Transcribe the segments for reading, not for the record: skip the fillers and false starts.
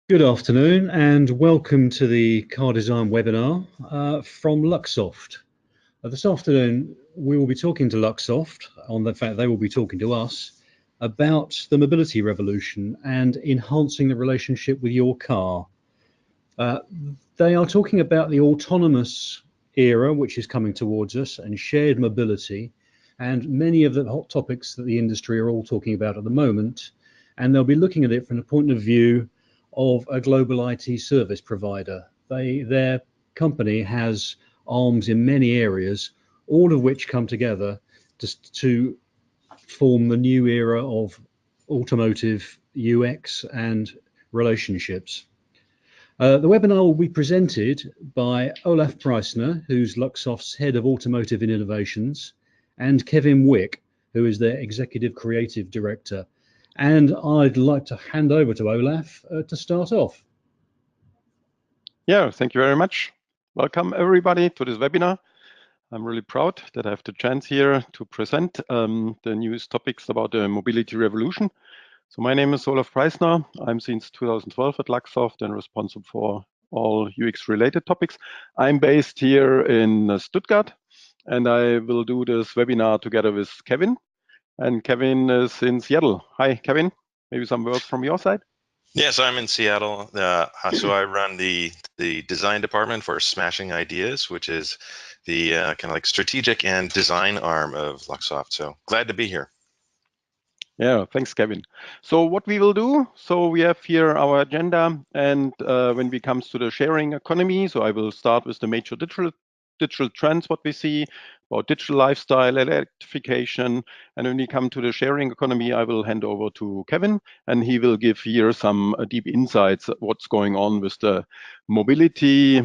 Good afternoon and welcome to the car design webinar from Luxoft. This afternoon we will be talking to Luxoft on the fact they will be talking to us about the mobility revolution and enhancing the relationship with your car. They are talking about the autonomous era which is coming towards us and shared mobility and many of the hot topics that the industry are all talking about at the moment, and they'll be looking at it from the point of view of a global IT service provider. Their company has arms in many areas, all of which come together just to form the new era of automotive UX and relationships. The webinar will be presented by Olaf Preissner, who's Luxoft's Head of Automotive and Innovations, and Kevin Wick, who is their Executive Creative Director. And I'd like to hand over to Olaf to start off. Yeah, thank you very much. Welcome everybody to this webinar. I'm really proud that I have the chance here to present the newest topics about the mobility revolution. So my name is Olaf Preissner. I'm since 2012 at Luxoft and responsible for all UX related topics. I'm based here in Stuttgart and I will do this webinar together with Kevin. And Kevin is in Seattle. Hi, Kevin. Maybe some words from your side? Yes, I'm in Seattle. So I run the design department for Smashing Ideas, which is the kind of like strategic and design arm of Luxoft. So glad to be here. Yeah, thanks, Kevin. So what we will do, so we have here our agenda, and when we comes to the sharing economy, so I will start with the major digital trends, what we see about digital lifestyle, electrification, and when we come to the sharing economy, I will hand over to Kevin, and he will give here some deep insights what's going on with the mobility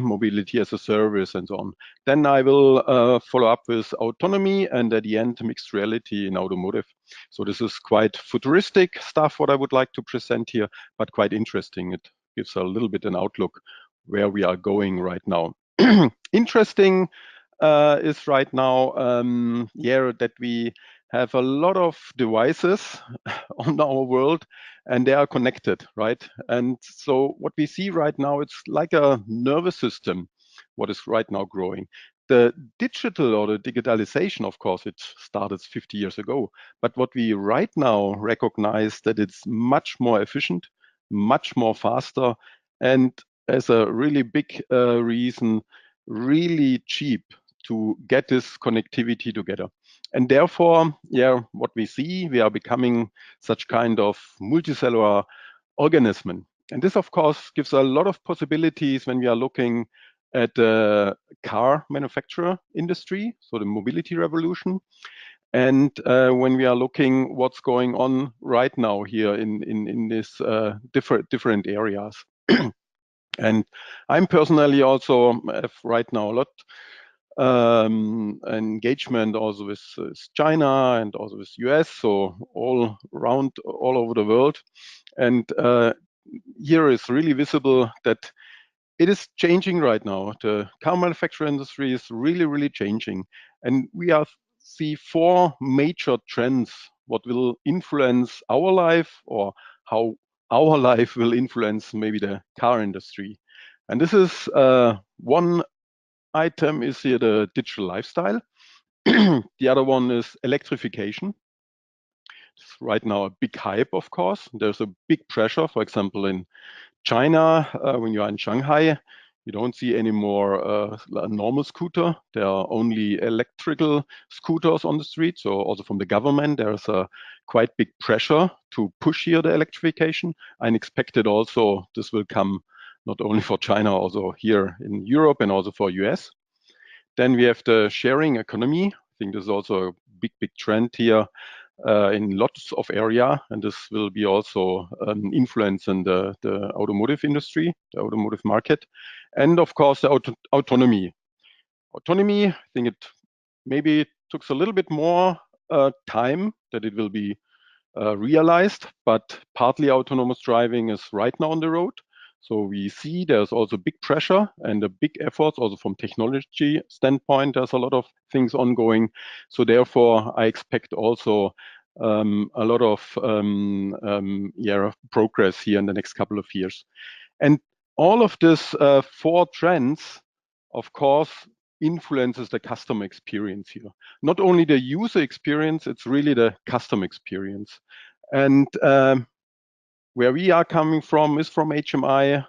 as a service, and so on. Then I will follow up with autonomy, and at the end, mixed reality in automotive. So this is quite futuristic stuff, what I would like to present here, but quite interesting. It gives a little bit an outlook where we are going right now. Interesting is right now, that we have a lot of devices on our world and they are connected, right? And so what we see right now, it's like a nervous system, what is right now growing. The digital or the digitalization, of course, it started 50 years ago. But what we right now recognize that it's much more efficient, much more faster, and as a really big reason, really cheap to get this connectivity together. And therefore, yeah, what we see, we are becoming such kind of multicellular organism. And this, of course, gives a lot of possibilities when we are looking at the car manufacturer industry, so the mobility revolution. And when we are looking what's going on right now here in this different areas. And I'm personally also have right now a lot engagement also with China and also with US, so all around, all over the world. And here is really visible that it is changing right now. The car manufacturing industry is really changing. And we see four major trends what will influence our life or how our life will influence maybe the car industry. And this is one item is here the digital lifestyle. The other one is electrification. It's right now a big hype, of course. There's a big pressure, for example, in China, when you are in Shanghai, you don't see any more a normal scooter. There are only electrical scooters on the street. So also from the government, there's a quite big pressure to push here the electrification. I expected also this will come not only for China, also here in Europe and also for US. Then we have the sharing economy. I think this is also a big trend here in lots of area, and this will be also an influence in the automotive industry, the automotive market, and of course the autonomy. Autonomy, I think it maybe took a little bit more time that it will be realized, but partly autonomous driving is right now on the road. So we see there's also big pressure and a big efforts also from technology standpoint. There's a lot of things ongoing. So therefore, I expect also a lot of progress here in the next couple of years. And all of this 4 trends, of course, influences the customer experience here. Not only the user experience, it's really the customer experience. And where we are coming from is from HMI,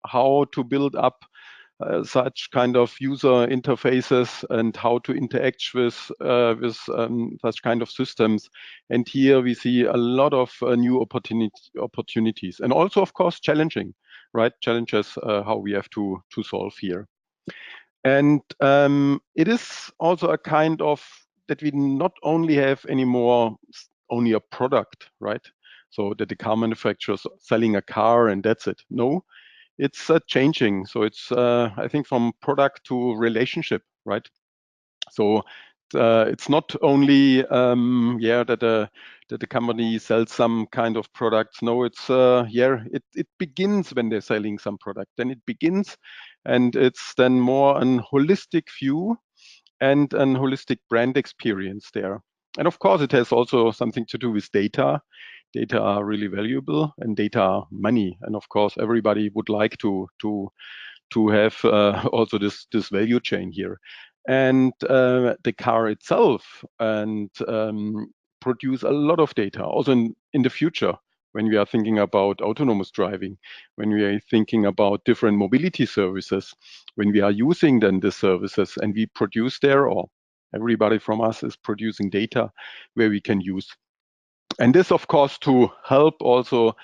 how to build up such kind of user interfaces and how to interact with such kind of systems. And here we see a lot of new opportunities, and also, of course, challenging, right? Challenges how we have to solve here. And it is also a kind of that we not only have anymore only a product, right? So that the car manufacturers selling a car and that's it. No, it's changing. So it's I think from product to relationship, right? So it's not only that the company sells some kind of products. No, it's it begins when they're selling some product. Then it begins, and it's then more an holistic view and an holistic brand experience there. And of course, it has also something to do with data. Data are really valuable, and data are money. And of course, everybody would like to have also this value chain here. And the car itself and produce a lot of data also in the future when we are thinking about autonomous driving, when we are thinking about different mobility services, when we are using then the services and we produce there, or everybody from us is producing data where we can use. And this, of course, to help also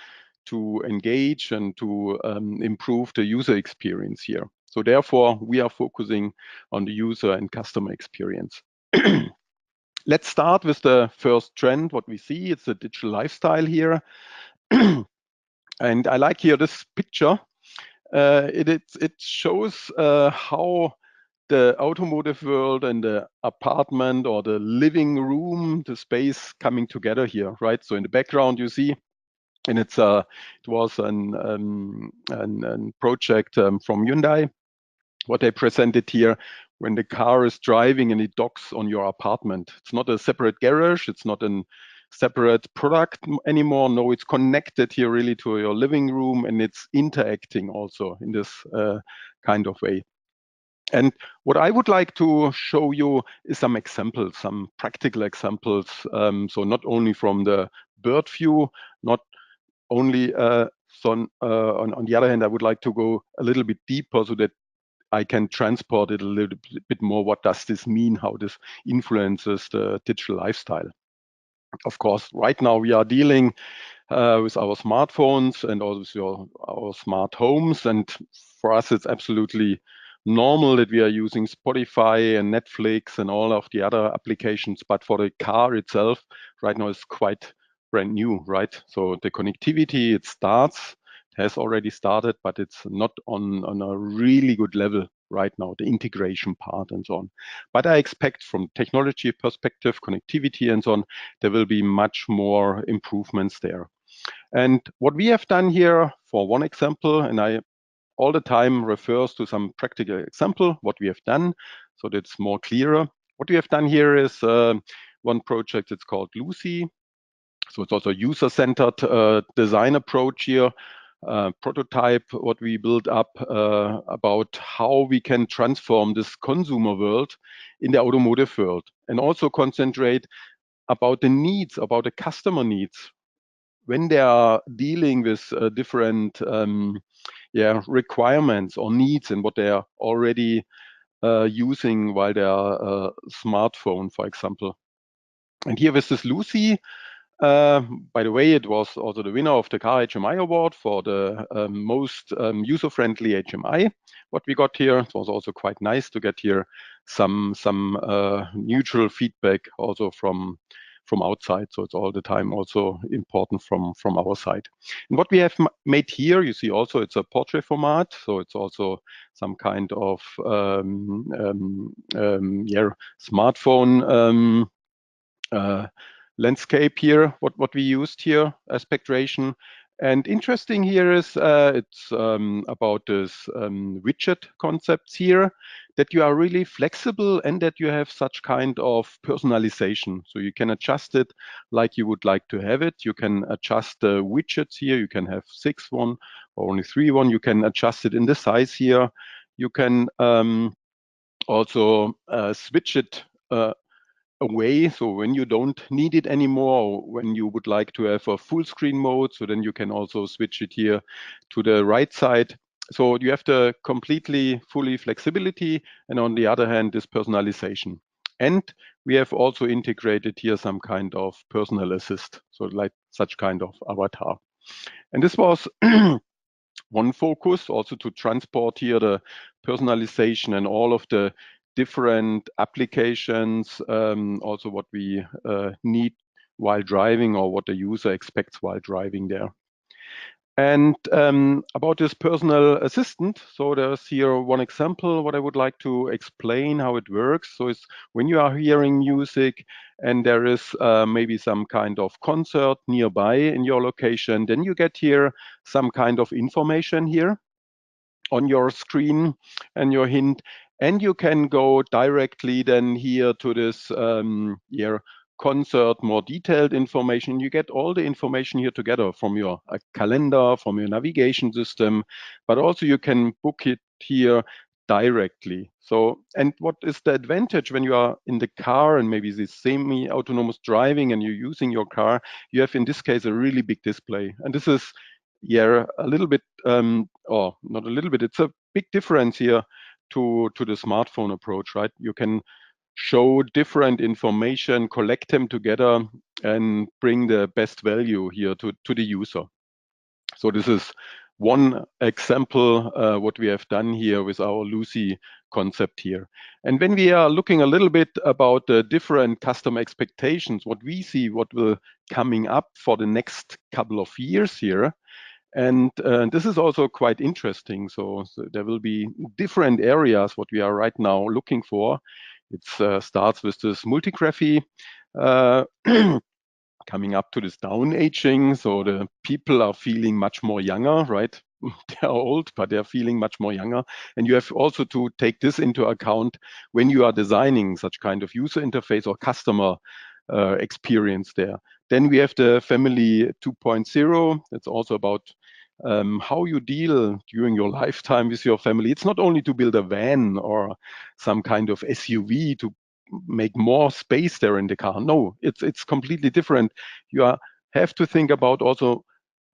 to engage and to improve the user experience here. So therefore, we are focusing on the user and customer experience. Let's start with the first trend. What we see, it's a digital lifestyle here. And I like here this picture. It shows how the automotive world and the apartment or the living room, the space coming together here, right? So in the background, you see, and it was an project from Hyundai, what they presented here when the car is driving and it docks on your apartment. It's not a separate garage. It's not a separate product anymore. No, it's connected here really to your living room, and it's interacting also in this kind of way. And what I would like to show you is some examples, some practical examples. So not only from the bird view, not only on the other hand, I would like to go a little bit deeper so that I can transport it a little bit more. What does this mean? How this influences the digital lifestyle? Of course, right now we are dealing with our smartphones and also our smart homes. And for us, it's absolutely normal that we are using Spotify and Netflix and all of the other applications. But for the car itself, right now it's quite brand new, right? So the connectivity, it has already started, but it's not on a really good level right now, the integration part and so on. But I expect from technology perspective, connectivity and so on, there will be much more improvements there. And what we have done here, for one example, and I all the time refers to some practical example, what we have done, so that's more clearer. What we have done here is one project, it's called Lucy. So it's also a user-centered design approach here, prototype what we built up about how we can transform this consumer world in the automotive world, and also concentrate about the needs, about the customer needs when they are dealing with different requirements or needs and what they are already using while they are smartphone, for example. And here with this Lucy, by the way, it was also the winner of the Car HMI Award for the most user-friendly HMI. What we got here, it was also quite nice to get here some neutral feedback also from outside. So it's all the time also important from our side. And what we have made here, you see also it's a portrait format. So it's also some kind of smartphone landscape here, what we used here, aspect ratio. And interesting here is it's about this widget concepts here, that you are really flexible and that you have such kind of personalization. So you can adjust it like you would like to have it. You can adjust the widgets here. You can have 6 one or only 3 one. You can adjust it in the size here. You can also switch it away. So when you don't need it anymore, or when you would like to have a full screen mode, so then you can also switch it here to the right side. So you have the completely fully flexibility, and on the other hand, this personalization. And we have also integrated here some kind of personal assist, so like such kind of avatar. And this was one focus, also to transport here the personalization and all of the different applications, also what we need while driving or what the user expects while driving there. And about this personal assistant, so there's here one example what I would like to explain how it works. So it's when you are hearing music and there is maybe some kind of concert nearby in your location, then you get here some kind of information here on your screen and your hint, and you can go directly then here to this here concert, more detailed information. You get all the information here together from your calendar, from your navigation system, but also you can book it here directly. So, and what is the advantage when you are in the car and maybe this semi-autonomous driving and you're using your car, you have in this case a really big display. And this is a little bit, or not a little bit, it's a big difference here to the smartphone approach, right? You can show different information, collect them together, and bring the best value here to the user. So this is one example what we have done here with our Lucy concept here. And when we are looking a little bit about the different customer expectations, what we see, what will coming up for the next couple of years here, and this is also quite interesting. So there will be different areas what we are right now looking for. It starts with this multigraphy coming up to this down aging. So the people are feeling much more younger, right? They are old, but they're feeling much more younger. And you have also to take this into account when you are designing such kind of user interface or customer experience there. Then we have the family 2.0. It's also about how you deal during your lifetime with your family. It's not only to build a van or some kind of SUV to make more space there in the car. No, it's completely different. You have to think about also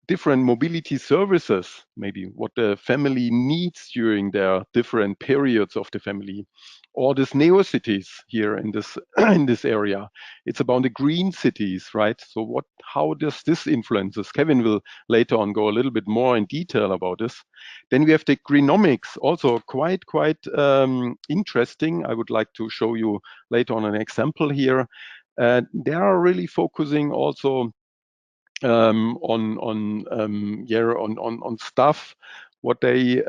different mobility services, maybe what the family needs during their different periods of the family, or these neo cities here in this in this area. It's about the green cities, right? So how does this influences? Kevin will later on go a little bit more in detail about this. Then we have the greenomics, also quite interesting. I would like to show you later on an example here. They are really focusing also on stuff what they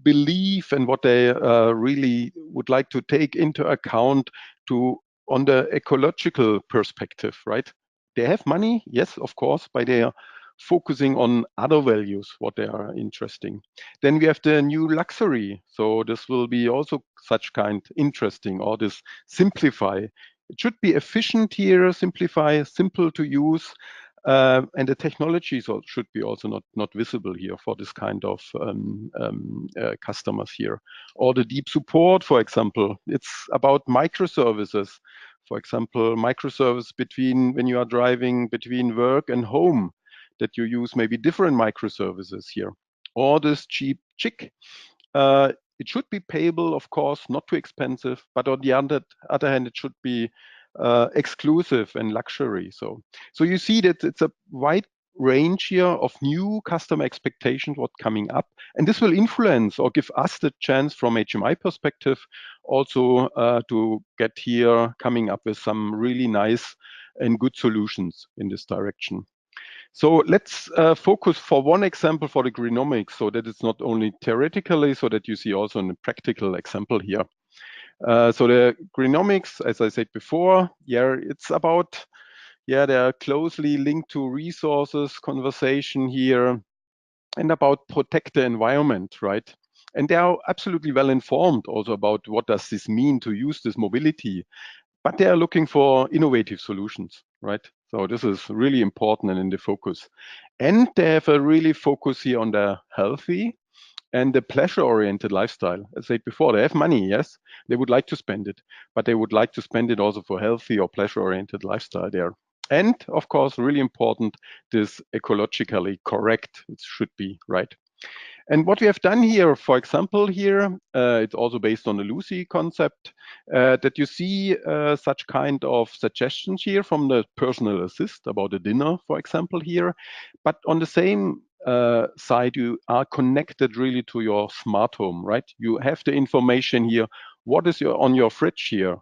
believe and what they really would like to take into account on the ecological perspective, right? They have money, yes, of course, but they are focusing on other values, what they are interesting. Then we have the new luxury. So this will be also such kind interesting, or this simplify. It should be efficient here, simplify, simple to use. And the technology should be also not visible here for this kind of customers here. Or the deep support, for example, it's about microservices. For example, microservice when you are driving between work and home, that you use maybe different microservices here. Or this cheap chick. It should be payable, of course, not too expensive, but on the other hand, it should be exclusive and luxury. So you see that it's a wide range here of new customer expectations, what's coming up, and this will influence or give us the chance from HMI perspective also to get here coming up with some really nice and good solutions in this direction. So let's focus for one example for the greenomics, so that it's not only theoretically, so that you see also a practical example here. So the greenomics, as I said before, it's about yeah, they are closely linked to resources, conversation here, and about protect the environment, right? And they are absolutely well informed also about what does this mean to use this mobility, but they are looking for innovative solutions, right? So this is really important and in the focus. And they have a really focus here on the healthy and the pleasure-oriented lifestyle. As I said before, they have money, yes, they would like to spend it, but they would like to spend it also for healthy or pleasure-oriented lifestyle there. And of course, really important, this ecologically correct, it should be, right? And what we have done here, for example, here, it's also based on the Lucy concept, that you see such kind of suggestions here from the personal assist about a dinner, for example, here. But on the same side, you are connected really to your smart home, right? You have the information here. What is on your fridge here?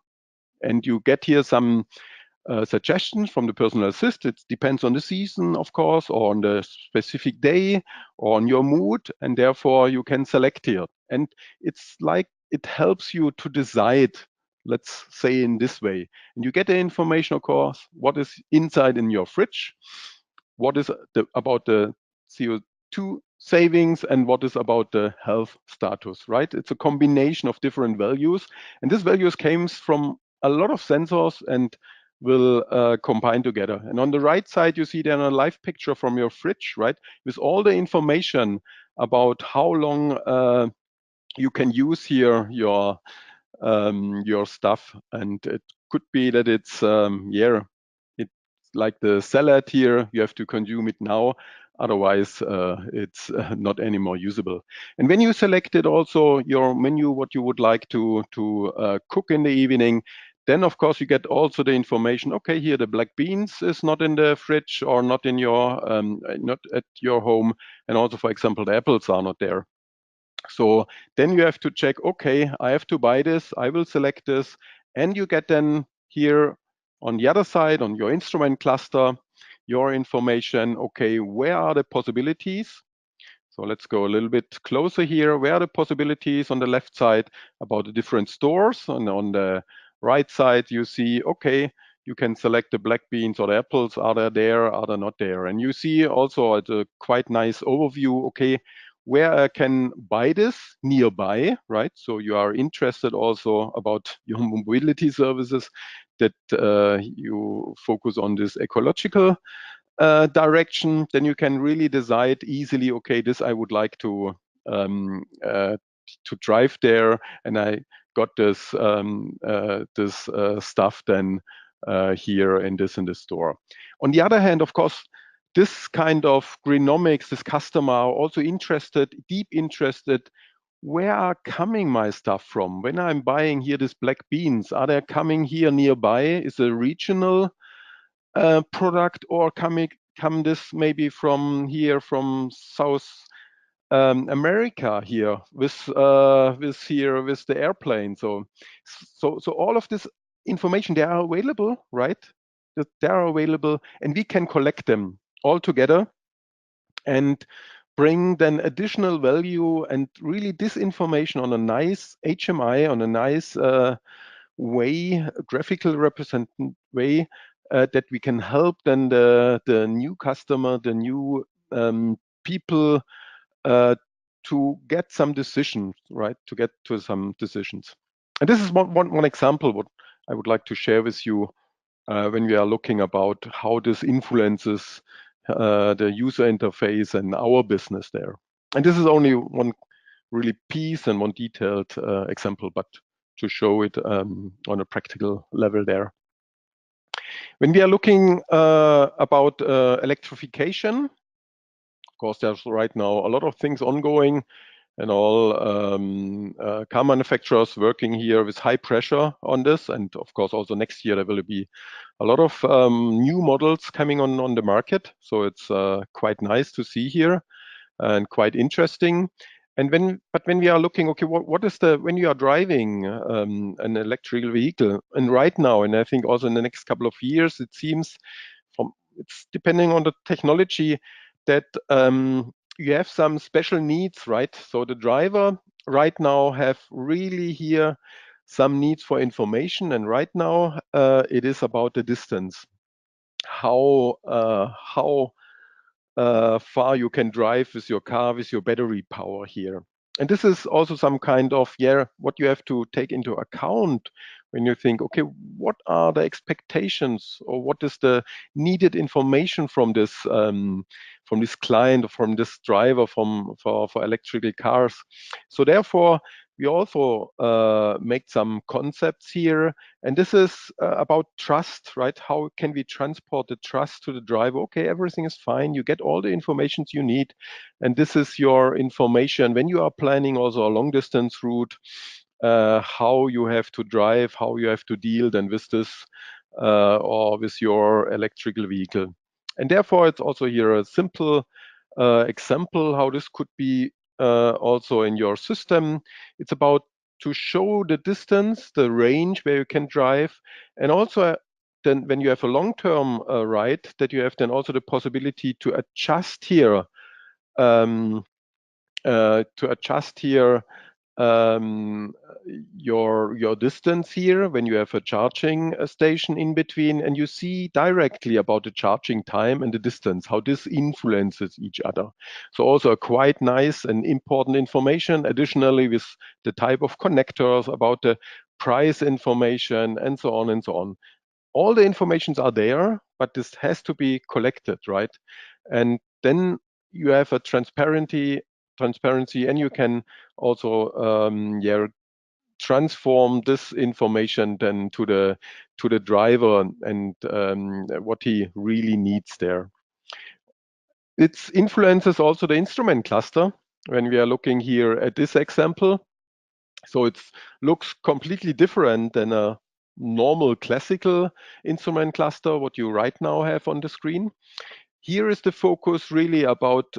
And you get here some suggestions from the personal assist. It depends on the season, of course, or on the specific day, or on your mood, and therefore you can select here. And it's like it helps you to decide, let's say in this way. And you get the information, of course, what is inside in your fridge, what is about the CO2 savings, and what is about the health status, right? It's a combination of different values. And these values came from a lot of sensors and will combine together. And on the right side, you see then a live picture from your fridge, right? With all the information about how long you can use here your stuff. And it could be that it's, yeah, it's like the salad here, you have to consume it now. Otherwise, it's not anymore usable. And when you selected also your menu, what you would like to cook in the evening, then of course you get also the information. Okay, here the black beans is not in the fridge or not in your not at your home, and also for example the apples are not there. So then you have to check. Okay, I have to buy this. I will select this, and you get then here on the other side on your instrument cluster your information. Okay, where are the possibilities? So let's go a little bit closer here. Where are the possibilities on the left side about the different stores? And on the right side, you see, okay, you can select the black beans or the apples. Are they there? Are they not there? And you see also at a quite nice overview, okay, where I can buy this nearby, right? So you are interested also about your mobility services, that you focus on this ecological direction, then you can really decide easily, okay, this I would like to drive there, and I got this stuff then here in this store. On the other hand, of course, this kind of greenomics, this customer are also interested, deep interested, where are coming my stuff from? When I'm buying here this black beans, are they coming here nearby? Is a regional product, or come this maybe from here from South America here with the airplane? So all of this information, they are available, right? They are available, and we can collect them all together and bring then additional value, and really this information on a nice HMI, on a nice way, graphical represented way, that we can help then the new customer, the new people to get some decisions, right? To get to some decisions. And this is one example what I would like to share with you when we are looking about how this influences the user interface and our business there. And this is only one really piece and one detailed example, but to show it on a practical level there. When we are looking about electrification, of course, there's right now a lot of things ongoing, and all car manufacturers working here with high pressure on this. And of course, also next year there will be a lot of new models coming on the market. So it's quite nice to see here and quite interesting. And when we are looking, okay, what is when you are driving an electrical vehicle, and right now, and I think also in the next couple of years, it seems it's depending on the technology that you have some special needs, right? So the driver right now have really here some needs for information, and right now it is about the distance. how far you can drive with your car with your battery power here. And this is also some kind of, what you have to take into account when you think, okay, what are the expectations, or what is the needed information from this client, or from this driver, for electrical cars. So therefore, we also make some concepts here, and this is about trust, right? How can we transport the trust to the driver? Okay, everything is fine. You get all the information you need, and this is your information when you are planning also a long distance route, how you have to drive, how you have to deal then with this or with your electrical vehicle. And therefore, it's also here a simple example how this could be also in your system. It's about to show the distance, the range where you can drive, and also then when you have a long-term ride, that you have then also the possibility to adjust here, um, your distance here when you have a charging station in between, and you see directly about the charging time and the distance, how this influences each other. So also a quite nice and important information, additionally with the type of connectors, about the price information, and so on and so on. All the informations are there, but this has to be collected, right? And then you have a transparency, and you can also transform this information then to the driver, and what he really needs there. It influences also the instrument cluster when we are looking here at this example. So it looks completely different than a normal classical instrument cluster, what you right now have on the screen. Here is the focus really about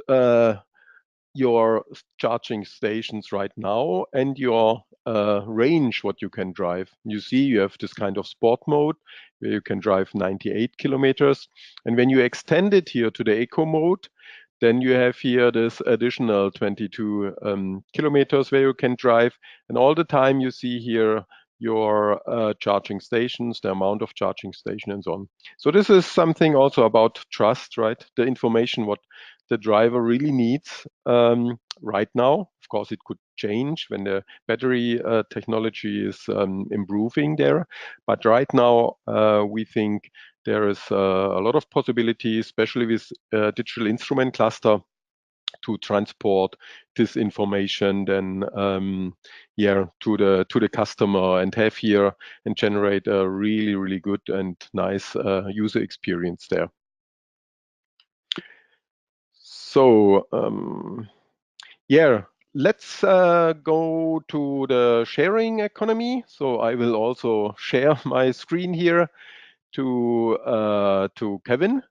your charging stations right now, and your range, what you can drive. You see, you have this kind of sport mode where you can drive 98 kilometers. And when you extend it here to the eco mode, then you have here this additional 22 kilometers where you can drive. And all the time you see here your charging stations, the amount of charging station, and so on. So this is something also about trust, right? The information what the driver really needs right now. Of course, it could change when the battery technology is improving there. But right now, we think there is a lot of possibilities, especially with digital instrument cluster, to transport this information then to the customer, and have here and generate a really good and nice user experience there. So let's go to the sharing economy. So I will also share my screen here to Kevin,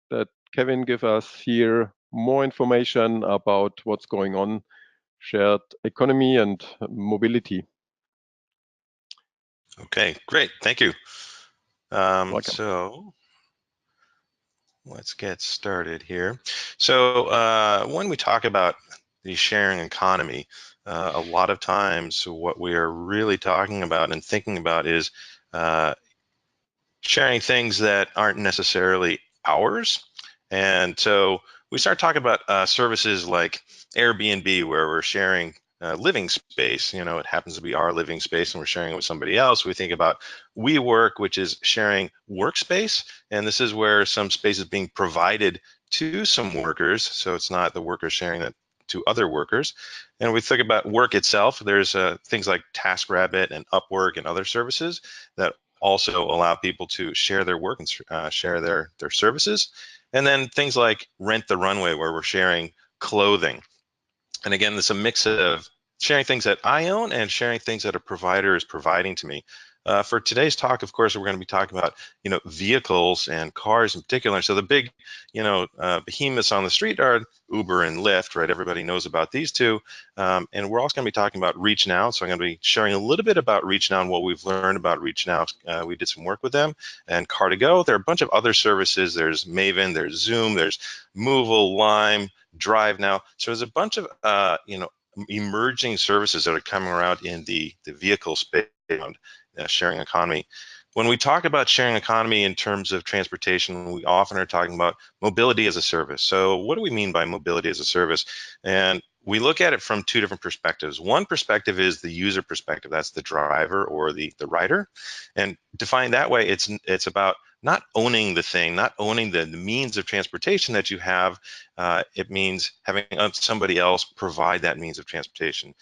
that Kevin give us here more information about what's going on, shared economy and mobility. Okay, great. Thank you. Welcome. So let's get started here. So when we talk about the sharing economy, a lot of times what we are really talking about and thinking about is sharing things that aren't necessarily ours. And so we start talking about services like Airbnb, where we're sharing living space. You know, it happens to be our living space and we're sharing it with somebody else. We think about WeWork, which is sharing workspace. And this is where some space is being provided to some workers. So it's not the workers sharing it to other workers. And we think about work itself. There's things like TaskRabbit and Upwork and other services that also allow people to share their work and share their services. And then things like Rent the Runway, where we're sharing clothing. And again, it's a mix of sharing things that I own and sharing things that a provider is providing to me. For today's talk, of course, we're going to be talking about, vehicles and cars in particular. So the big, behemoths on the street are Uber and Lyft, right? Everybody knows about these two. And we're also going to be talking about Reach Now. So I'm going to be sharing a little bit about Reach Now and what we've learned about Reach Now. We did some work with them. And Car2Go, there are a bunch of other services. There's Maven, there's Zoom, there's Movable, Lime, Drive Now. So there's a bunch of, emerging services that are coming around in the vehicle space around sharing economy. When we talk about sharing economy in terms of transportation, we often are talking about mobility as a service. So what do we mean by mobility as a service? And we look at it from two different perspectives. One perspective is the user perspective. That's the driver or the rider. And defined that way, it's about not owning the thing, not owning the means of transportation that you have. It means having somebody else provide that means of transportation.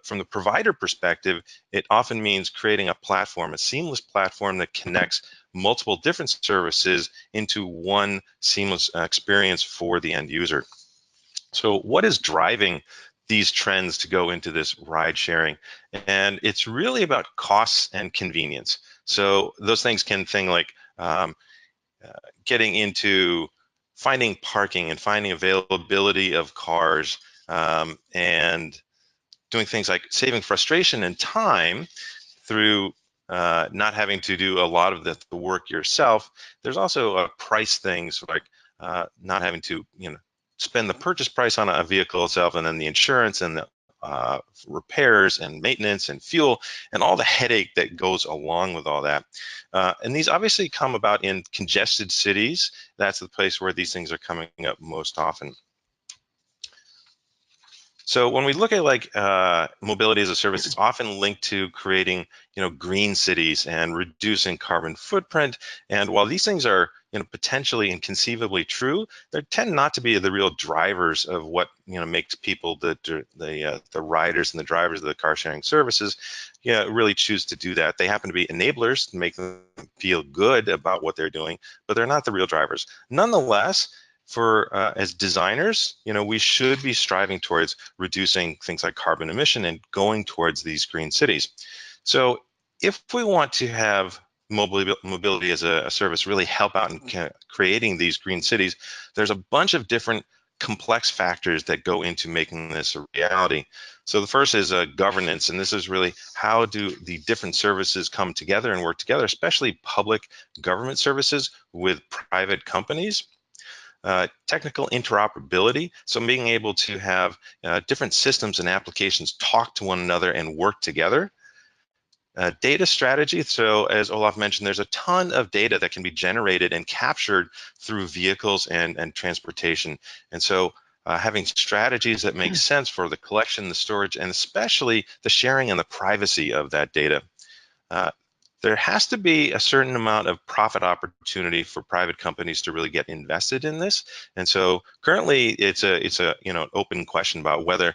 From the provider perspective, it often means creating a platform, a seamless platform that connects multiple different services into one seamless experience for the end user. So what is driving these trends to go into this ride sharing? And it's really about costs and convenience. So those things can thing like getting into finding parking and finding availability of cars, and doing things like saving frustration and time through not having to do a lot of the work yourself. There's also price things like not having to spend the purchase price on a vehicle itself, and then the insurance and the repairs and maintenance and fuel and all the headache that goes along with all that. And these obviously come about in congested cities. That's the place where these things are coming up most often. So when we look at like mobility as a service, it's often linked to creating, green cities and reducing carbon footprint. And while these things are, potentially and conceivably true, they tend not to be the real drivers of what makes people the riders and the drivers of the car sharing services, really choose to do that. They happen to be enablers to make them feel good about what they're doing, but they're not the real drivers. Nonetheless, for as designers, we should be striving towards reducing things like carbon emission and going towards these green cities. So if we want to have mobility as a service really help out in creating these green cities, there's a bunch of different complex factors that go into making this a reality. So the first is governance, and this is really how do the different services come together and work together, especially public government services with private companies. Technical interoperability, so being able to have different systems and applications talk to one another and work together. Data strategy, so as Olaf mentioned, there's a ton of data that can be generated and captured through vehicles and transportation. And so having strategies that make sense for the collection, the storage, and especially the sharing and the privacy of that data. There has to be a certain amount of profit opportunity for private companies to really get invested in this. And so currently it's a open question about whether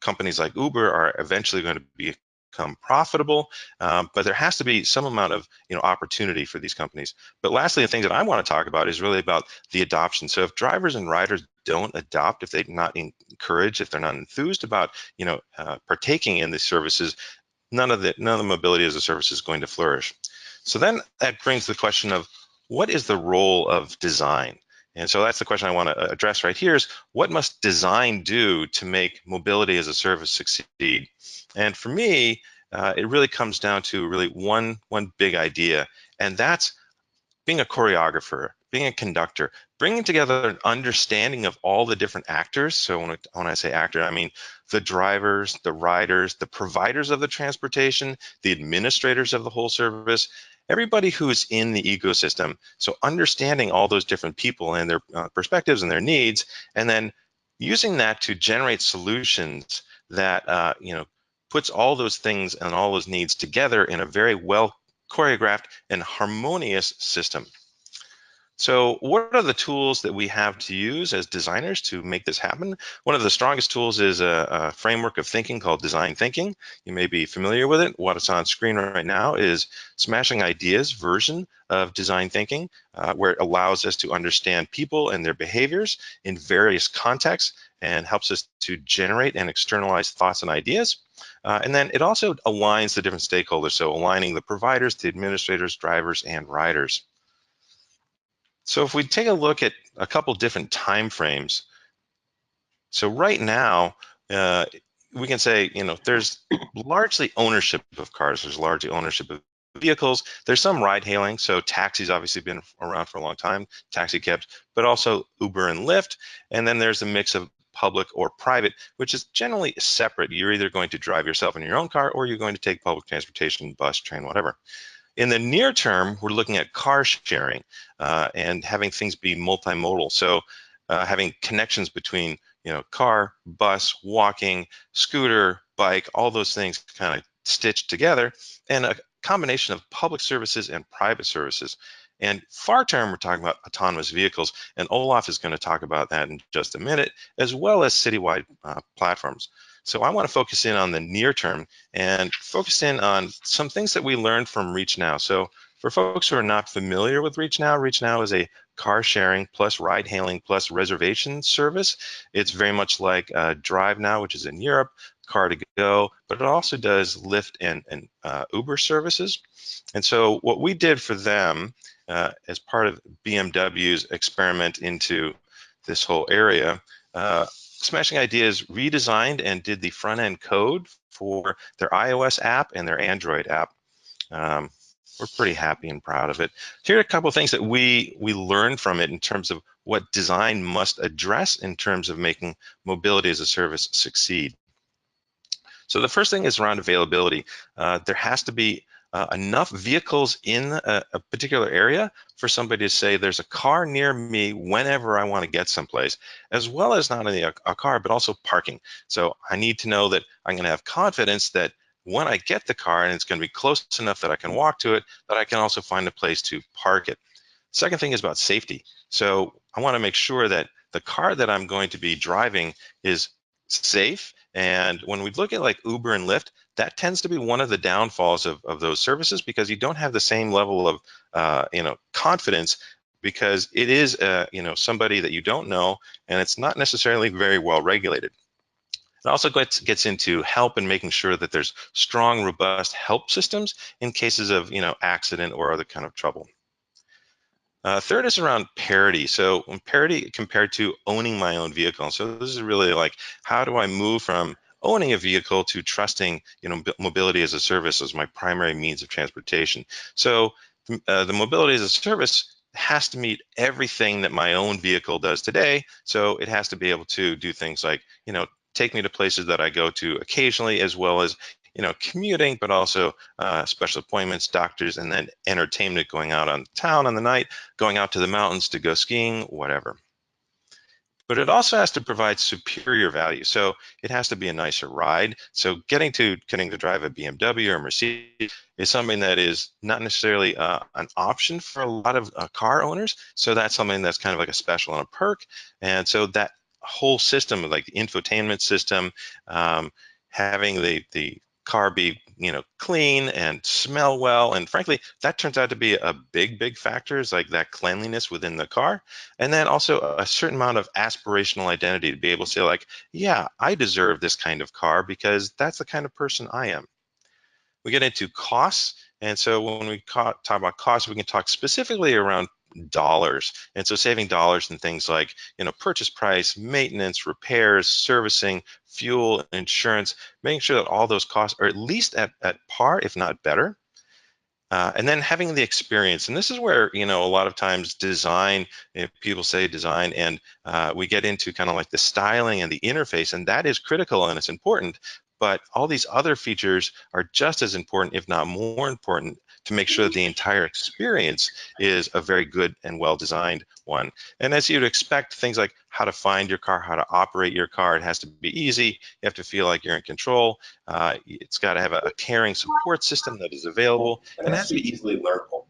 companies like Uber are eventually going to become profitable, but there has to be some amount of opportunity for these companies. But lastly, the thing that I want to talk about is really about the adoption. So if drivers and riders don't adopt, if they're not encouraged, if they're not enthused about partaking in these services, none of the mobility as a service is going to flourish. So then that brings the question of what is the role of design? And so that's the question I want to address right here is what must design do to make mobility as a service succeed? And for me, it really comes down to really one big idea, and that's being a choreographer, being a conductor, bringing together an understanding of all the different actors. So when I say actor, I mean the drivers, the riders, the providers of the transportation, the administrators of the whole service, everybody who's in the ecosystem. So understanding all those different people and their perspectives and their needs, and then using that to generate solutions that puts all those things and all those needs together in a very well choreographed and harmonious system. So what are the tools that we have to use as designers to make this happen? One of the strongest tools is a framework of thinking called design thinking. You may be familiar with it. What's on screen right now is Smashing Ideas version of design thinking, where it allows us to understand people and their behaviors in various contexts and helps us to generate and externalize thoughts and ideas. And then it also aligns the different stakeholders, so aligning the providers, the administrators, drivers, and riders. So if we take a look at a couple different time frames, so right now, we can say, there's largely ownership of cars, there's largely ownership of vehicles, there's some ride hailing, so taxis obviously been around for a long time, taxi cabs, but also Uber and Lyft, and then there's a mix of public or private, which is generally separate. You're either going to drive yourself in your own car or you're going to take public transportation, bus, train, whatever. In the near term, we're looking at car sharing and having things be multimodal. So having connections between car, bus, walking, scooter, bike, all those things kind of stitched together, and a combination of public services and private services. And far term, we're talking about autonomous vehicles, and Olaf is going to talk about that in just a minute, as well as citywide platforms. So I want to focus in on the near term and focus in on some things that we learned from ReachNow. So for folks who are not familiar with ReachNow is a car sharing plus ride hailing plus reservation service. It's very much like Drive Now, which is in Europe, Car to Go, but it also does Lyft and Uber services. And so what we did for them as part of BMW's experiment into this whole area, Smashing Ideas redesigned and did the front end code for their iOS app and their Android app. We're pretty happy and proud of it. Here are a couple of things that we learned from it in terms of what design must address in terms of making mobility as a service succeed. So the first thing is around availability. There has to be enough vehicles in a particular area for somebody to say there's a car near me whenever I want to get someplace, as well as not only a car, but also parking. So I need to know that I'm going to have confidence that when I get the car and it's going to be close enough that I can walk to it, that I can also find a place to park it. Second thing is about safety. So I want to make sure that the car that I'm going to be driving is safe. And when we look at like Uber and Lyft, that tends to be one of the downfalls of those services, because you don't have the same level of confidence, because it is somebody that you don't know, and it's not necessarily very well regulated. It also gets into help and making sure that there's strong, robust help systems in cases of accident or other kind of trouble. Third is around parity. So parity compared to owning my own vehicle. So this is really like, how do I move from owning a vehicle to trusting mobility as a service as my primary means of transportation? So the mobility as a service has to meet everything that my own vehicle does today. So it has to be able to do things like take me to places that I go to occasionally, as well as commuting, but also special appointments, doctors, and then entertainment, going out on town on the night, going out to the mountains to go skiing, whatever. But it also has to provide superior value. So it has to be a nicer ride. So getting to drive a BMW or a Mercedes is something that is not necessarily an option for a lot of car owners. So that's something that's kind of like a special and a perk. And so that whole system, like the infotainment system, having the car be clean and smell well, and frankly that turns out to be a big factor, is like that cleanliness within the car. And then also a certain amount of aspirational identity, to be able to say like, yeah, I deserve this kind of car because that's the kind of person I am. We get into costs, and so when we talk about costs, we can talk specifically around dollars. And so saving dollars in things like purchase price, maintenance, repairs, servicing, fuel, insurance, making sure that all those costs are at least at par, if not better. And then having the experience, and this is where a lot of times design, if people say design, and we get into kind of like the styling and the interface, and that is critical and it's important. But all these other features are just as important, if not more important, to make sure that the entire experience is a very good and well-designed one. And as you'd expect, things like how to find your car, how to operate your car, it has to be easy. You have to feel like you're in control. It's got to have a caring support system that is available, and it has to be easily learnable.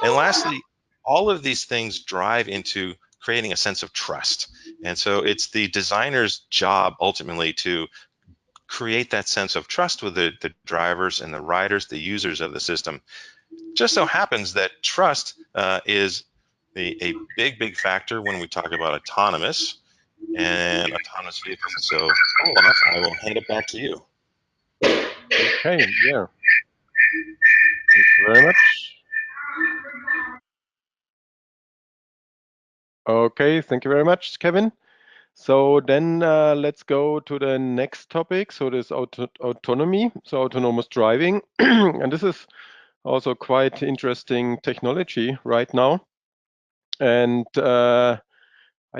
And lastly, all of these things drive into creating a sense of trust. And so it's the designer's job ultimately to create that sense of trust with the drivers and the riders, the users of the system. Just so happens that trust is a big factor when we talk about autonomous and autonomous vehicles. So, Olaf, I will hand it back to you. Okay, yeah. Thank you very much. Okay, thank you very much, Kevin. So then let's go to the next topic. So this autonomy, so autonomous driving. And this is also quite interesting technology right now. And I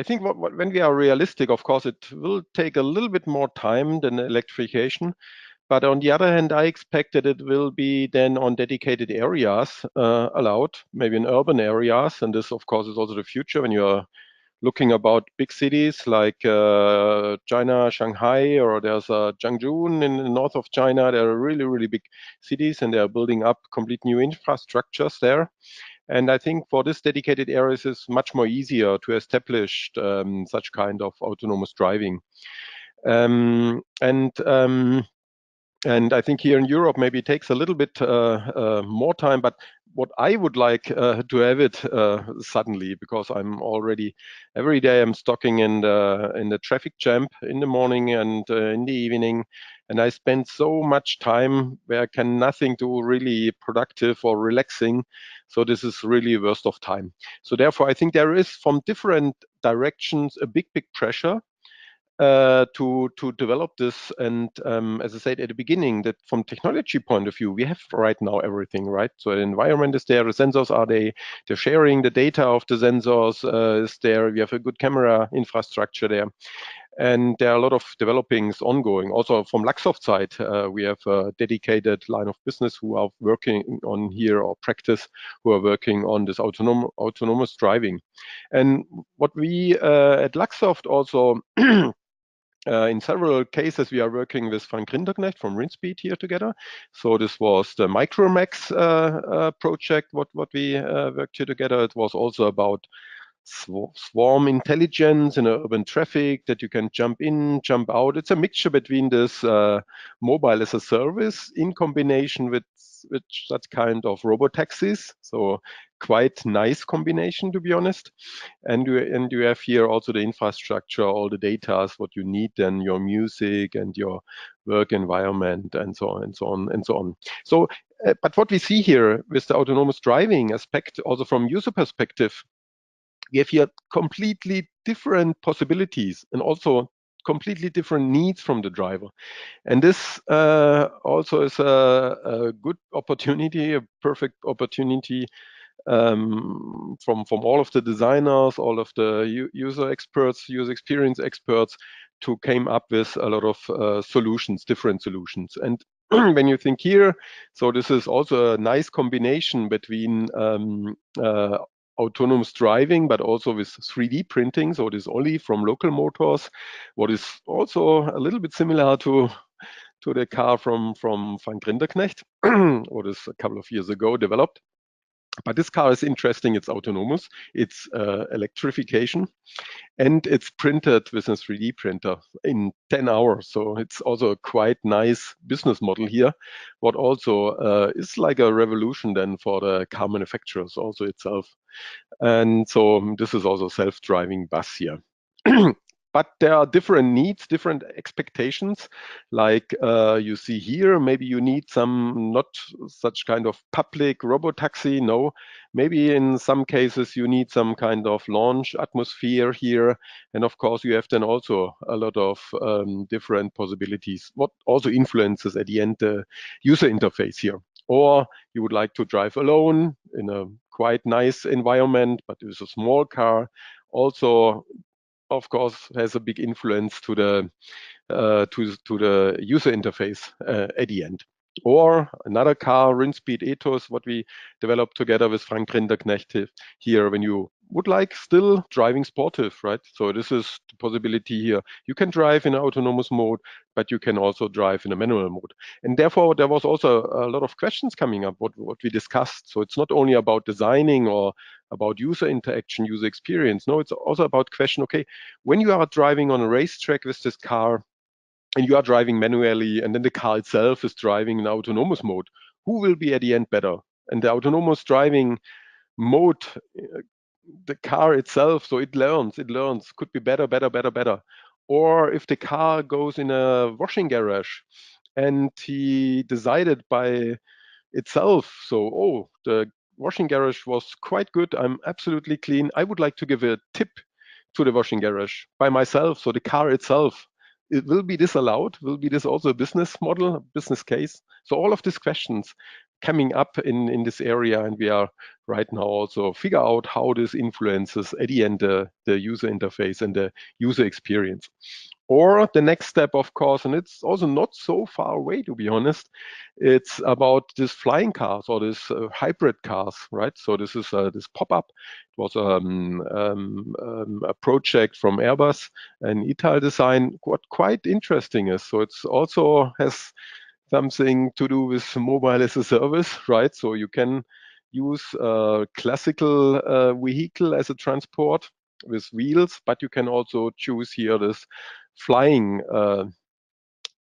think when we are realistic, of course, it will take a little bit more time than electrification. But on the other hand, I expect that it will be then on dedicated areas allowed, maybe in urban areas. And this, of course, is also the future when you're looking about big cities like China, Shanghai, or there's Jiangsu in the north of China. They're really, really big cities, and they're building up complete new infrastructures there. And I think for this dedicated areas, it's much more easier to establish such kind of autonomous driving. And I think here in Europe, maybe it takes a little bit more time, but what I would like to have it suddenly, because I'm already every day I'm stocking in the traffic jam in the morning and in the evening, and I spend so much time where I can nothing do really productive or relaxing. So this is really a waste of time. So therefore, I think there is from different directions a big pressure to develop this. And as I said at the beginning, that from technology point of view, we have right now everything, right? So the environment is there, the sensors are there, they're sharing the data of the sensors is there. We have a good camera infrastructure there. And there are a lot of developings ongoing. Also from Luxoft side, we have a dedicated line of business who are working on here, or practice, who are working on this autonomous driving. And what we at Luxoft also in several cases, we are working with Frank Rinderknecht from Rinspeed here together. So this was the Micromax project, what we worked here together. It was also about swarm intelligence in urban traffic, that you can jump in, jump out. It's a mixture between this mobile as a service in combination with such kind of robotaxis. So quite nice combination, to be honest. And you have here also the infrastructure, all the data, what you need, then your music and your work environment, and so on and so on and so on. So, but what we see here with the autonomous driving aspect, also from user perspective, we have here completely different possibilities and also completely different needs from the driver. And this also is a good opportunity, a perfect opportunity from all of the designers, all of the user experts, user experience experts, to came up with a lot of solutions, different solutions. And when you think here, so this is also a nice combination between autonomous driving, but also with 3D printing. So this only from local motors, what is also a little bit similar to the car from Frank Rinderknecht, what is a couple of years ago developed. But this car is interesting. It's autonomous. It's electrification, and it's printed with a 3D printer in 10 hours. So it's also a quite nice business model here. What also is like a revolution then for the car manufacturers also itself. And so this is also self-driving bus here. But there are different needs, different expectations. Like you see here, maybe you need some not such kind of public robotaxi. No, maybe in some cases you need some kind of launch atmosphere here. And of course, you have then also a lot of different possibilities. What also influences at the end the user interface here. Or you would like to drive alone in a quite nice environment, but with a small car. Also, of course, has a big influence to the user interface at the end. Or another car, Rinspeed Ethos, what we developed together with Frank Rinderknecht here, when you would like still driving sportive, right? So this is the possibility here. You can drive in autonomous mode, but you can also drive in a manual mode. And therefore, there was also a lot of questions coming up, what we discussed. So it's not only about designing or about user interaction, user experience. No, it's also about question, okay, when you are driving on a racetrack with this car, and you are driving manually, and then the car itself is driving in autonomous mode, who will be at the end better? And the autonomous driving mode, the car itself, so it learns, could be better. Or if the car goes in a washing garage and he decided by itself, so, oh, the washing garage was quite good, I'm absolutely clean, I would like to give a tip to the washing garage by myself, so the car itself, it will be disallowed? Will be this also a business model, a business case? So all of these questions coming up in this area, and we are right now also figure out how this influences at the end the user interface and the user experience. Or the next step, of course, and it's also not so far away, to be honest, it's about this flying cars or this hybrid cars, right? So this is this pop-up. It was a project from Airbus and Ital Design. What quite interesting is, so it's also has something to do with mobile as a service, right? So you can use a classical vehicle as a transport with wheels, but you can also choose here this flying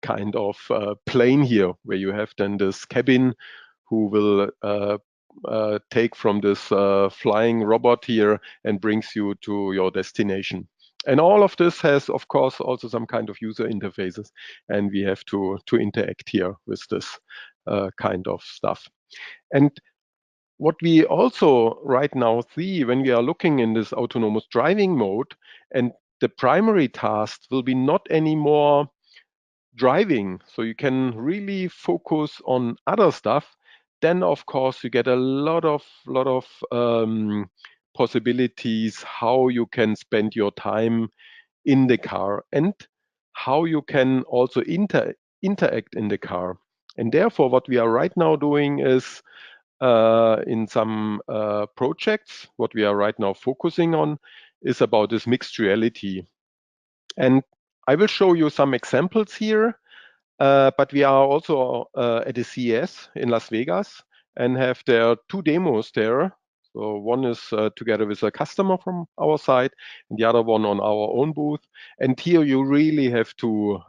kind of plane here, where you have then this cabin who will take from this flying robot here and brings you to your destination. And all of this has, of course, also some kind of user interfaces, and we have to interact here with this kind of stuff. And what we also right now see when we are looking in this autonomous driving mode, and the primary task will be not anymore driving, so you can really focus on other stuff, then of course you get a lot of possibilities how you can spend your time in the car and how you can also interact in the car. And therefore, what we are right now doing is in some projects, what we are right now focusing on is about this mixed reality. And I will show you some examples here. But we are also at the CES in Las Vegas and have there 2 demos there. So one is together with a customer from our side, and the other one on our own booth. And here you really have to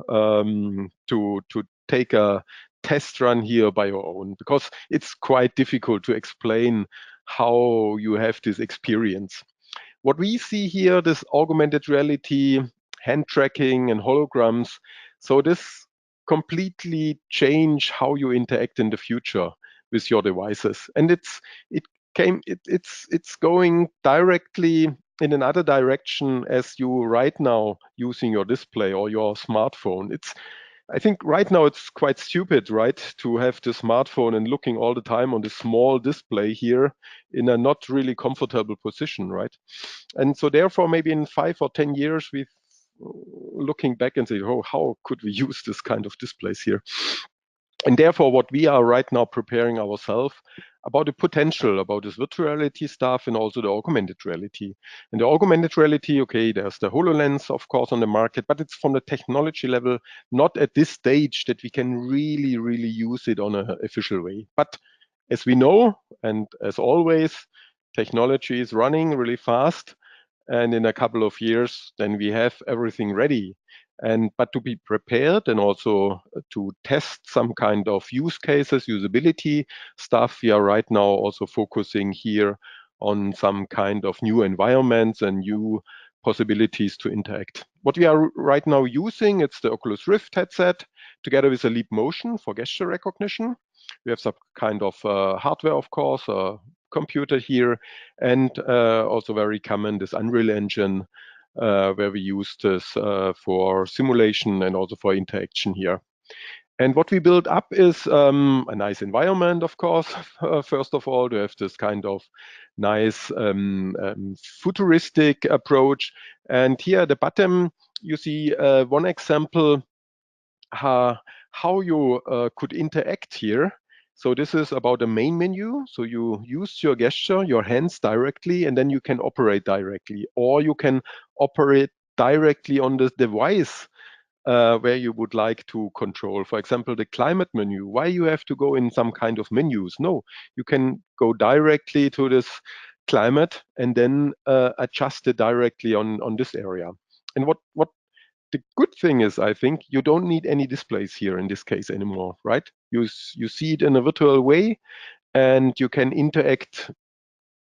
take a test run here by your own, because it's quite difficult to explain how you have this experience. What we see here, this augmented reality, hand tracking and holograms. So this completely change how you interact in the future with your devices. And it's going directly in another direction as you right now using your display or your smartphone. I think right now it's quite stupid, right, to have the smartphone and looking all the time on the small display here in a not really comfortable position, right? And so therefore, maybe in 5 or 10 years, we looking back and say, oh, how could we use this kind of displays here? And therefore, what we are right now preparing ourselves about the potential, about this virtual reality stuff and also the augmented reality. And the augmented reality, okay, there's the HoloLens, of course, on the market, but it's from the technology level, not at this stage that we can really, really use it on an official way. But as we know, and as always, technology is running really fast. And in a couple of years, then we have everything ready. But to be prepared and also to test some kind of use cases, usability stuff, we are right now also focusing here on some kind of new environments and new possibilities to interact. What we are right now using, it's the Oculus Rift headset together with a Leap Motion for gesture recognition. We have some kind of hardware, of course, computer here, and also very common, this Unreal Engine, where we use this for simulation and also for interaction here. And what we build up is a nice environment, of course. First of all, to have this kind of nice futuristic approach. And here at the bottom, you see one example how you could interact here. So this is about the main menu. So you use your gesture, your hands directly, and then you can operate directly, or you can operate directly on the device where you would like to control. For example, the climate menu. Why you have to go in some kind of menus? No, you can go directly to this climate and then adjust it directly on this area. And what the good thing is, I think, you don't need any displays here in this case anymore, right? You see it in a virtual way, and you can interact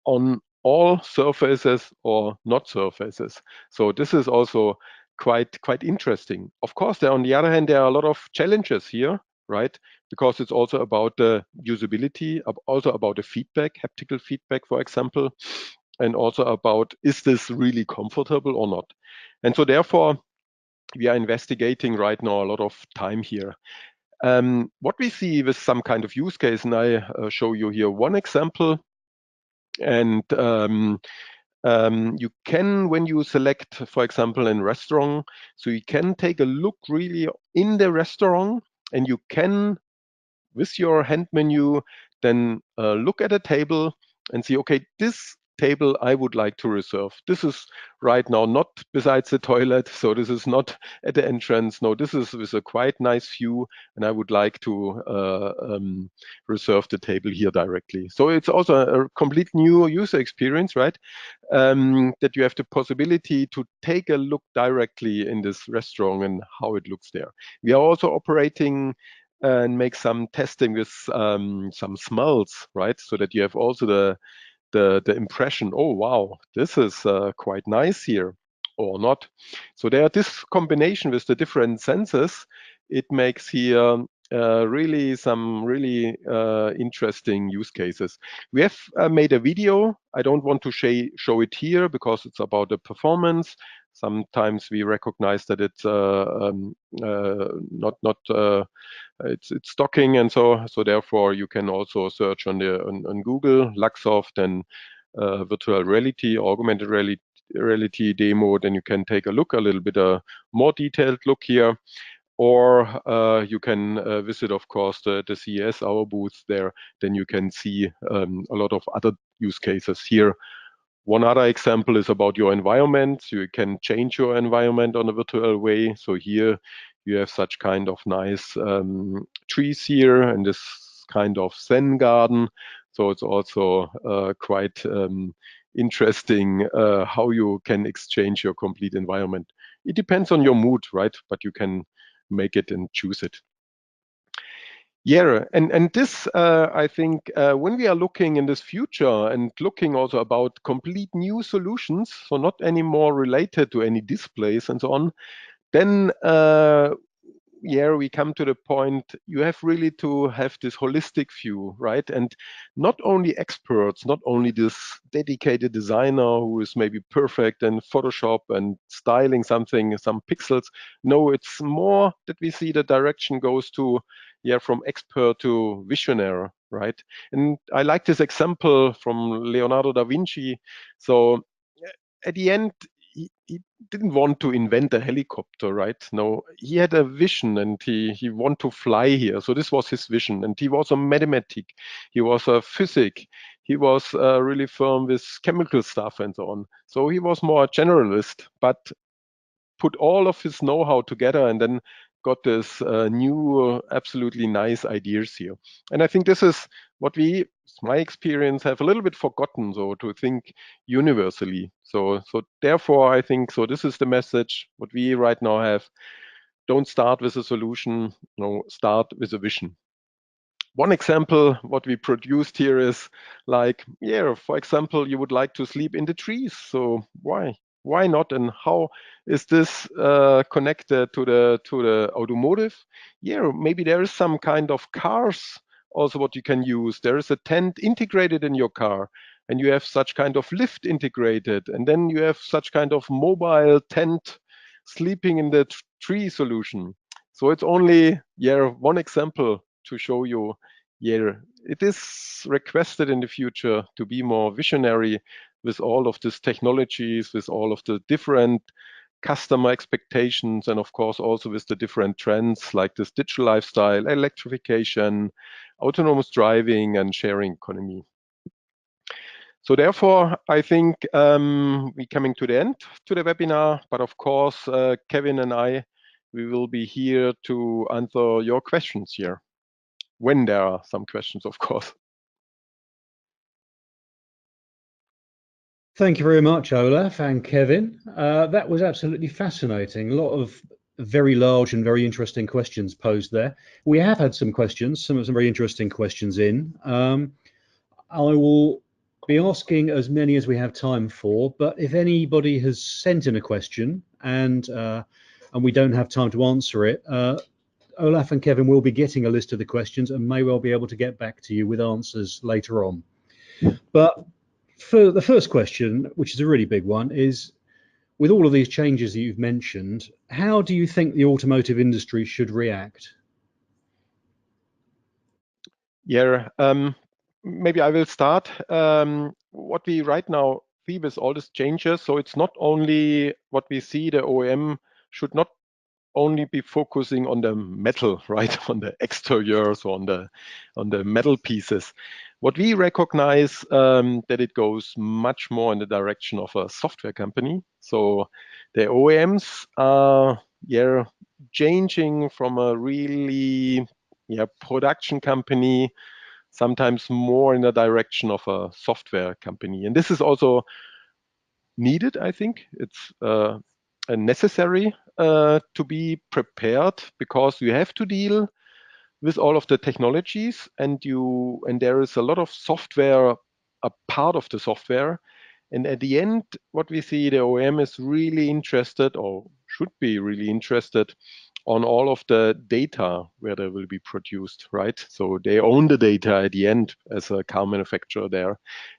on all surfaces or not surfaces. So this is also quite interesting. Of course, on the other hand, there are a lot of challenges here, right? Because it's also about the usability, also about the feedback, haptical feedback, for example, and also about, is this really comfortable or not? And so therefore, we are investigating right now a lot of time here. What we see with some kind of use case, and I show you here one example, and You can, when you select, for example, in restaurant, so you can take a look really in the restaurant, and you can, with your hand menu, then look at a table and see, okay, this table I would like to reserve. This is right now not besides the toilet, so this is not at the entrance. No, this is with a quite nice view, and I would like to reserve the table here directly. So it's also a complete new user experience, right? That you have the possibility to take a look directly in this restaurant and how it looks there. We are also operating and make some testing with some smells, right? So that you have also the impression, oh wow, this is quite nice here, or not. So there, this combination with the different senses, it makes here really some really interesting use cases. We have made a video. I don't want to show it here because it's about the performance. Sometimes we recognize that it's not it's stocking, and so therefore you can also search on Google Luxoft and virtual reality, augmented reality demo. Then you can take a look, a little bit more detailed look here, or you can visit, of course, the CES, our booth there. Then you can see a lot of other use cases here. One other example is about your environment. You can change your environment on a virtual way. So here you have such kind of nice trees here and this kind of Zen garden. So it's also quite interesting how you can exchange your complete environment. It depends on your mood, right? But you can make it and choose it. Yeah, and this, I think, when we are looking in this future and looking also about complete new solutions, so not anymore related to any displays and so on, then yeah, we come to the point you have really to have this holistic view, right? And not only experts, not only this dedicated designer who is maybe perfect in Photoshop and styling something, some pixels. No, it's more that we see the direction goes to, yeah, from expert to visionary, right? And I like this example from Leonardo da Vinci. So at the end, he didn't want to invent a helicopter, right? No, he had a vision and he wanted to fly here. So this was his vision. And he was a mathematic. He was a physic. He was really firm with chemical stuff and so on. So he was more a generalist, but put all of his know-how together and then got this new, absolutely nice ideas here. And I think this is what we, my experience, have a little bit forgotten, so to think universally. So therefore, I think, so this is the message, what we right now have. Don't start with a solution, no, start with a vision. One example, what we produced here is like, yeah, for example, you would like to sleep in the trees. So why not? And how is this connected to the automotive? Yeah, maybe there is some kind of cars also what you can use. There is a tent integrated in your car, and you have such kind of lift integrated, and then you have such kind of mobile tent sleeping in the tree solution. So it's only, yeah, one example to show you, yeah, it is requested in the future to be more visionary with all of these technologies, with all of the different customer expectations, and of course also with the different trends like this digital lifestyle, electrification, autonomous driving, and sharing economy. So therefore, I think we're coming to the end to the webinar, but of course, Kevin and I, we will be here to answer your questions here, when there are some questions, of course. Thank you very much, Olaf and Kevin. That was absolutely fascinating. A lot of very large and very interesting questions posed there. We have had some questions, some very interesting questions in. I will be asking as many as we have time for, but if anybody has sent in a question and we don't have time to answer it, Olaf and Kevin will be getting a list of the questions and may well be able to get back to you with answers later on. But for the first question, which is a really big one, is with all of these changes that you've mentioned, how do you think the automotive industry should react? Yeah, maybe I will start. What we right now see with all these changes, so it's not only what we see, the OEM should not only be focusing on the metal, right, on the exteriors, or on the metal pieces. What we recognize that it goes much more in the direction of a software company. So the OEMs are changing from a really production company, sometimes more in the direction of a software company. And this is also needed, I think. It's necessary to be prepared, because you have to deal with all of the technologies, and there is a lot of software, a part of the software. And at the end, what we see, the OEM is really interested, or should be really interested, on all of the data where they will be produced, right? So they own the data at the end as a car manufacturer there.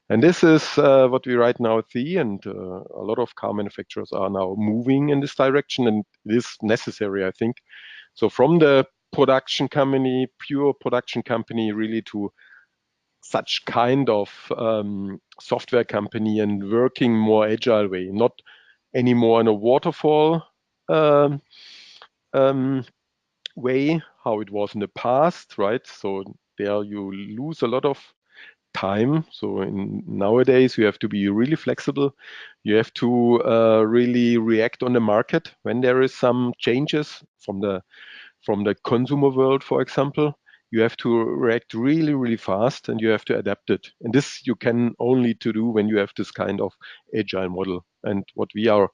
And this is what we right now see, and a lot of car manufacturers are now moving in this direction, and it is necessary, I think. So from the production company, pure production company, really to such kind of software company, and working more agile way, not anymore in a waterfall way, how it was in the past, right? So there you lose a lot of time. So nowadays you have to be really flexible. You have to really react on the market when there is some changes from the consumer world, for example. You have to react really, really fast, and you have to adapt it. And this you can only to do when you have this kind of agile model. And what we are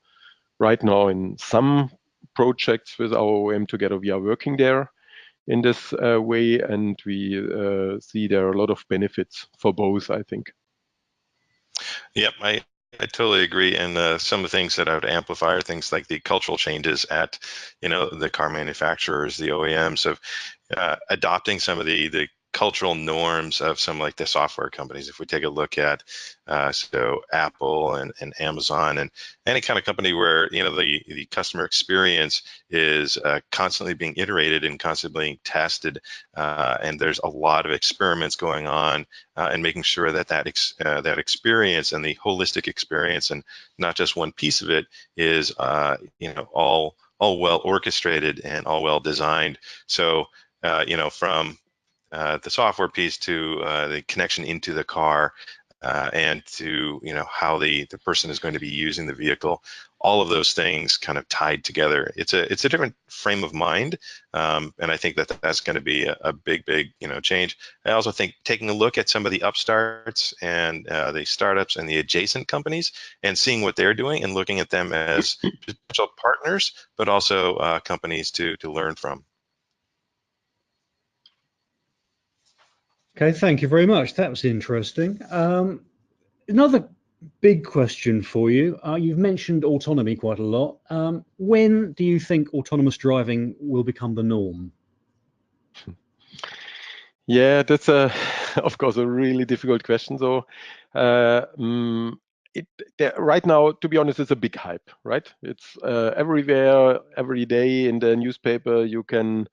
right now in some projects with our OEM together, we are working there in this way, and we see there are a lot of benefits for both, I think. Yep, I totally agree. And some of the things that I would amplify are things like the cultural changes at, the car manufacturers, the OEMs, of adopting some of the cultural norms of some like the software companies. If we take a look at so Apple and Amazon, and any kind of company where the customer experience is constantly being iterated and constantly being tested, and there's a lot of experiments going on, and making sure that that experience and the holistic experience, and not just one piece of it, is all well orchestrated and all well designed. So from the software piece to the connection into the car, and to how the person is going to be using the vehicle, all of those things kind of tied together. It's a different frame of mind, and I think that's going to be a big change. I also think taking a look at some of the upstarts and the startups and the adjacent companies, and seeing what they're doing, and looking at them as potential partners, but also companies to learn from. Okay, thank you very much. That was interesting. Another big question for you. You've mentioned autonomy quite a lot. When do you think autonomous driving will become the norm? Yeah, that's of course a really difficult question. So right now, to be honest, it's a big hype, right? It's everywhere, every day in the newspaper you can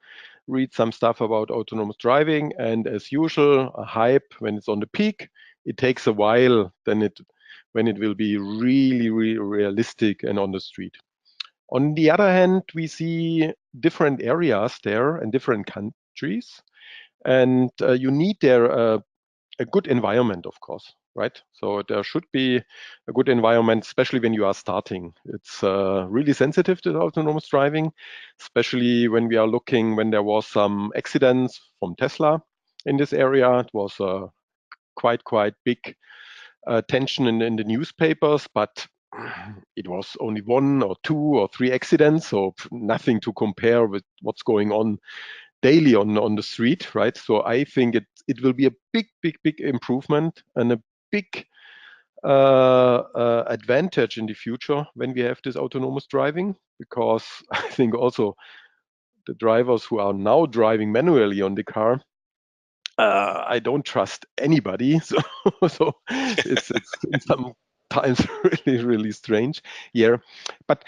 read some stuff about autonomous driving, and as usual, a hype when it's on the peak, it takes a while when it will be really, really realistic and on the street. On the other hand, we see different areas there and different countries, and you need there a good environment, of course, right? So there should be a good environment, especially when you are starting. It's really sensitive to autonomous driving, especially when we are looking, when there was some accidents from Tesla in this area. It was quite big tension in the newspapers, but it was only 1 or 2 or 3 accidents, so nothing to compare with what's going on daily on the street, right? So I think it will be a big improvement, and a big advantage in the future when we have this autonomous driving, because I think also the drivers who are now driving manually on the car, I don't trust anybody. So it's sometimes really strange. Yeah, but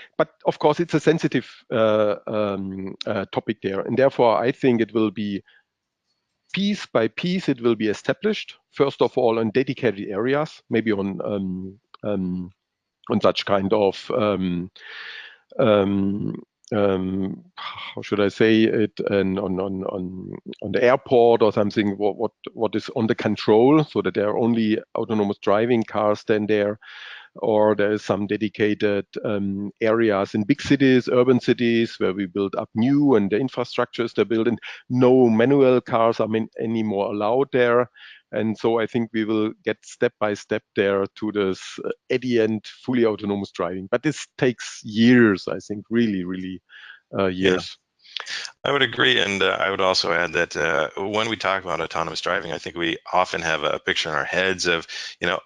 of course it's a sensitive topic there, and therefore I think it will be piece by piece. It will be established first of all on dedicated areas, maybe on on such kind of how should I say it, and on the airport or something, what is on the control, so that there are only autonomous driving cars then there, or there is some dedicated areas in big cities, urban cities, where we build up new and the infrastructures they're building. No manual cars are anymore allowed there. And so I think we will get step by step there to this at the end fully autonomous driving. But this takes years, I think, really years. I would agree, and I would also add that when we talk about autonomous driving, I think we often have a picture in our heads of,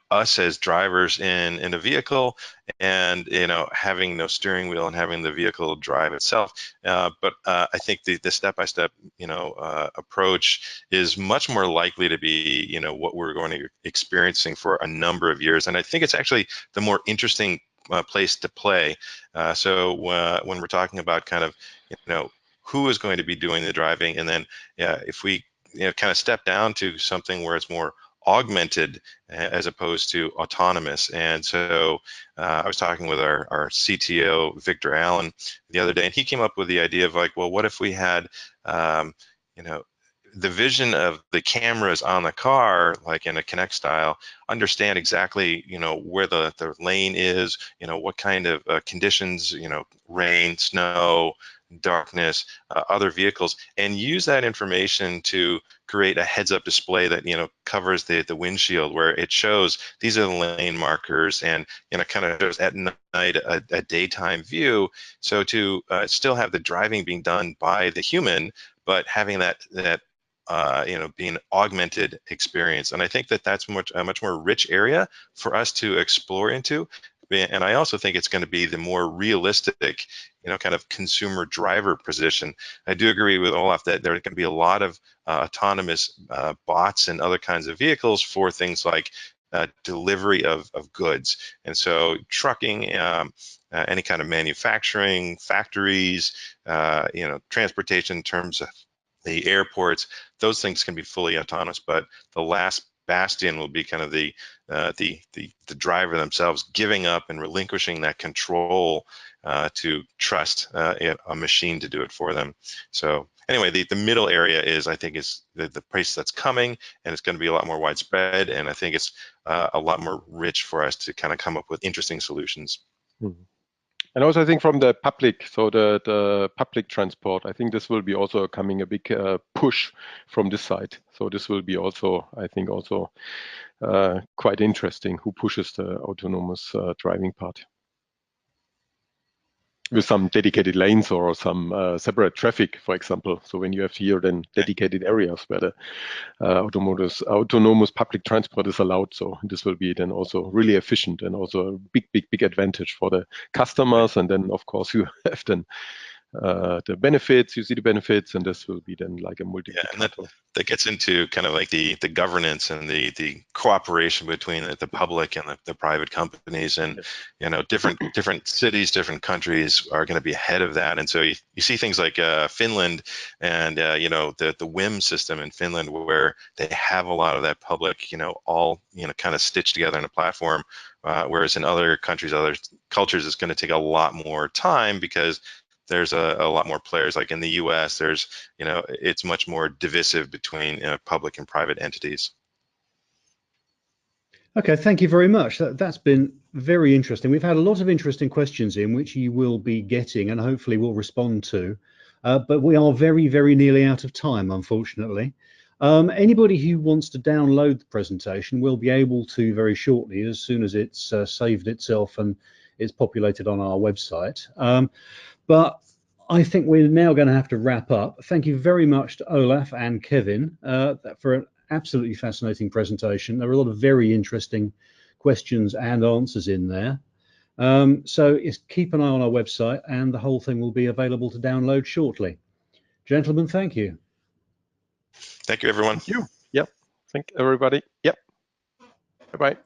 us as drivers in a vehicle, and having no steering wheel and having the vehicle drive itself. But I think the step-by-step, approach is much more likely to be, what we're going to be experiencing for a number of years, and I think it's actually the more interesting place to play. So when we're talking about kind of, who is going to be doing the driving, and then if we kind of step down to something where it's more augmented as opposed to autonomous. And so I was talking with our CTO Victor Allen the other day, and he came up with the idea of like, well, what if we had the vision of the cameras on the car, like in a Connect style, understand exactly, where the lane is, what kind of conditions, rain, snow, darkness, other vehicles, and use that information to create a heads-up display that covers the windshield, where it shows these are the lane markers, and kind of shows at night a daytime view. So to still have the driving being done by the human, but having that being augmented experience. And I think that's a much more rich area for us to explore into. And I also think it's going to be the more realistic, kind of consumer driver position. I do agree with Olaf that there are going to be a lot of autonomous bots and other kinds of vehicles for things like delivery of goods. And so trucking, any kind of manufacturing, factories, transportation in terms of the airports, those things can be fully autonomous, but the last bastion will be kind of the driver themselves giving up and relinquishing that control to trust a machine to do it for them. So anyway, the middle area I think is the place that's coming, and it's going to be a lot more widespread, and I think it's a lot more rich for us to kind of come up with interesting solutions. Mm-hmm. And also, I think from the public, so the public transport, I think this will be also coming a big push from this side. So this will be also, I think, also quite interesting, who pushes the autonomous driving part, with some dedicated lanes or some separate traffic, for example. So when you have here then dedicated areas where the autonomous public transport is allowed. So this will be then also really efficient, and also a big advantage for the customers. And then of course you have then the benefits, you see the benefits, and this will be then like a multiplicator. Yeah, and that gets into kind of like the governance and the cooperation between the public and the private companies, and different cities, different countries are going to be ahead of that. And so you see things like Finland, and the WIM system in Finland, where they have a lot of that public, all kind of stitched together in a platform, whereas in other countries, other cultures, it's going to take a lot more time, because there's a lot more players. Like in the US, there's, it's much more divisive between public and private entities. Okay, thank you very much. That's been very interesting. We've had a lot of interesting questions in, which you will be getting and hopefully will respond to. But we are very, very nearly out of time, unfortunately. Anybody who wants to download the presentation will be able to very shortly, as soon as it's saved itself and it's populated on our website. But I think we're now going to have to wrap up. Thank you very much to Olaf and Kevin for an absolutely fascinating presentation. There are a lot of very interesting questions and answers in there. So keep an eye on our website, and the whole thing will be available to download shortly. Gentlemen, thank you. Thank you, everyone. Thank you. Yep. Thank everybody. Yep. Bye-bye.